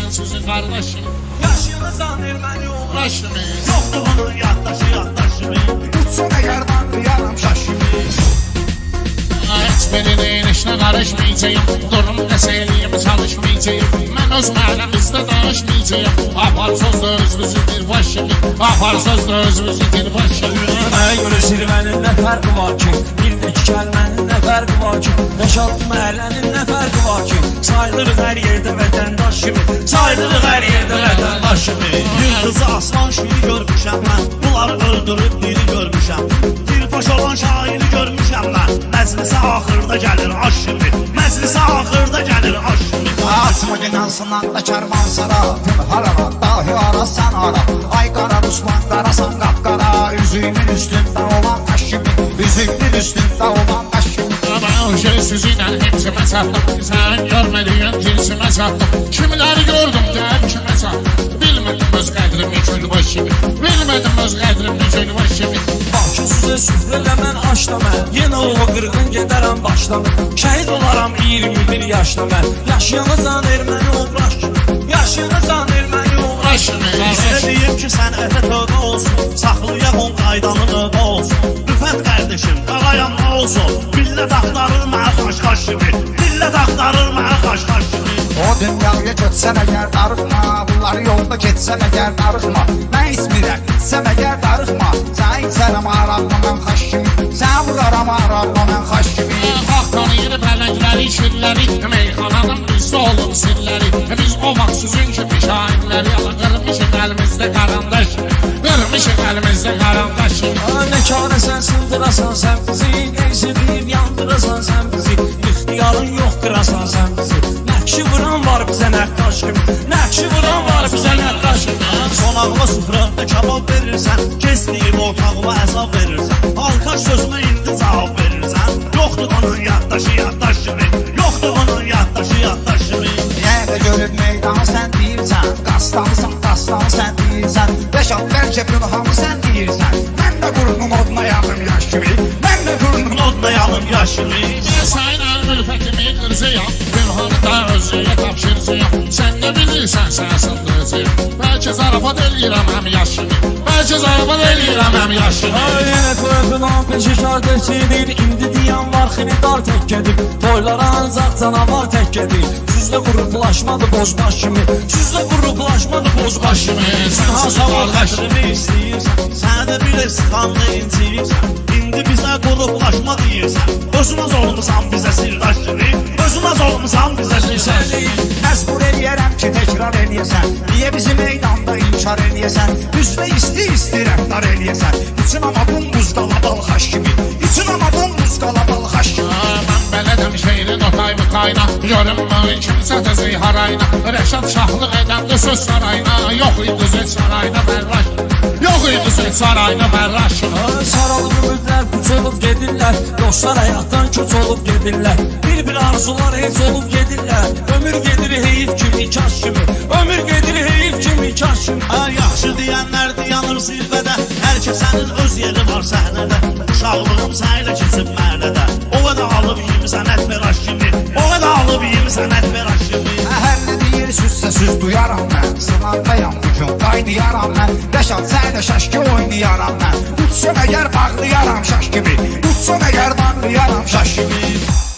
ben sizin kardeşim. Yaşınızdan erməni Uğraşımı Yokluğunun yaddaşı Tutsun eğer anlayaram şaşımı. hiç birinin işine karışmayacağım. Durum meseleyim çalışmayacağım. Ben öz mahallemizde danışmayacağım. Apar sözde özümüzüdür başımı. Apar sözde özümüzüdür başımı. Mənə görə zirvənin nə fərqi var ki? Bildiki kəlmənin nə fərqi var ki? Rəşad məhəllənin nə fərqi var ki? Sayılırıq hər yerdə vətəndaş kimi. Sayılırıq hər yerdə vətəndaş kimi. Yıldızı aslan şiri görmüşəm mən. Bunları öldürüb biri görmüşəm. Dilbaş olan şairi görmüşəm mən. Məclisə axırda gəlir aş kimi. Məclisə axırda gəlir aş kimi. Asma inansından da kervan sara. Tüm harara dahi ara sen ara. Ay kara Ruslan karasan kapkara. Üzüğümün üstünde olan kaşımı. Üzüğümün üstünde olan kaşımı. Ama o şey sizinle hepsime sattım. Sen görmediğin cinsime sattım. Kimleri gördüm de kime sattım. Bilmedim öz qədrimi çölü başımı. Bilmedim öz qədrimi çölü başımı. Bakı sizə süfrələ mən aşla mən. Yenə ova qırğın gedərəm başlama. Şəhid olaram 21 yaşda mən. Yaşayanızdan erməni uğraş kimi. Yaşayanızdan erməni uğraş kimi. Sizə deyim ki sənətə tövbə olsun. Saxlayaq on qaydanın növbə olsun. Rüfət qardeşim qağayam nə olsun. Millət axtarır mənə xaş-xaş kimi. Millət axtarır mənə xaş-xaş kimi. O dünyaya geçsen eğer darıkma. Bunları yolda geçsen eğer darıkma. Ben İzmir'e gitsem eğer darıkma. Sen içerim aramla ben kaşımı. Sen vuraram aramla ben kaşımı. Xalq tanıyır pələngləri, şirləri. Meyxananın bizdə olub sirləri. Biz o vaxt sizin kimi şairləri. Qırmışıq əlimizdə qarandaş. Qırmışıq əlimizdə qarandaş. Nə karə sən sındırasan sən bizi. Neyziliyib yandırasan sən bizi. İxtiyarın yox qırasan sən bizi. Nəqşi vuran var bizə nəqqaş kimi. Nəqşi vuran var bizə nəqqaş kimi. Qonağıma süfrəmdə kabab verirsən. Kesdiyim ortağıma əzab verirsən. Halka sözümə indi cavab verirsən. Yoxdur onun yaddaşı kimi. Yoxdur onun yaddaşı kimi. Yerde görüp meydanı sen değilsen. Kaslanı sen değilsen. Beşat belki günahımı sen değilsen. Ben de burnum odlayalım yaş gibi. Ben de burnum Odlayalım yaş kimi. Sayla ülfətimi qırzıyam. Pünhanı da özüyə tapşırcıyam. Sən nə bilirsən sən sındırıcıyam. Bəlkə zarafat eləyirəm həm yaşını. Bəlkə zarafat eləyirəm həm yaşını. Yenə toyuqdan peşikar təkkidir. İndi diyan var xinidar təkkidir. Toylara ancaq canavar təkkidir. Sizlə quruplaşmadı bozbaş kimi. Sizlə quruplaşmadı bozbaş kimi. Sən hasavar xəşrimi istəyirsən. Sənə də bir istiqamda inciyirsən. İndi bizə quruplaşma deyirsən. Özünüz olmusan bizə sirdaş kimi. Özünüz olmusan bizə sirdaş kimi. mecbur eləyərəm ki tekrar eləyəsən. Niye bizi meydanda inkar eləyəsən? Üstə isti rəftar eləyəsən. İçin ama bumbuz qalabal xaş kimi. İçin ama bumbuz qalabal xaş kimi. Mən bələdəm şeirin o tayımı kayna. Görünməyin kimsə təzi harayna. Rəşad şahlıq edəmdi söz sarayına. Yox idi söz sarayına bərraş. Yox idi söz sarayına bərraş. Saralı ümidlər puç olub gedirlər. Dostlar həyatdan köç olub gedirlər. Bir arzular heç olub gedirlər. Ömür gedir heyif kimi kaş kimi. Ömür gedir heyif kimi kaş kimi. Yaxşı deyənlər dayanır zirvədə. Hər kəsənin öz yeri var səhnədə. Uşaqlığım sənlə keçib mərlədə. O qədər alıb yemisən ətmeraş kimi. O qədər alıb yemisən ətmeraş kimi. Hər nə deyir süzsə süz duyaram mən. Sınandayam bugün qaynayaram mən. Rəşad sənlə şaşki oynayaram mən. Tutsun əgər bağlayaram şaş kimi. Tutsun əgər bağlayaram şaş kimi.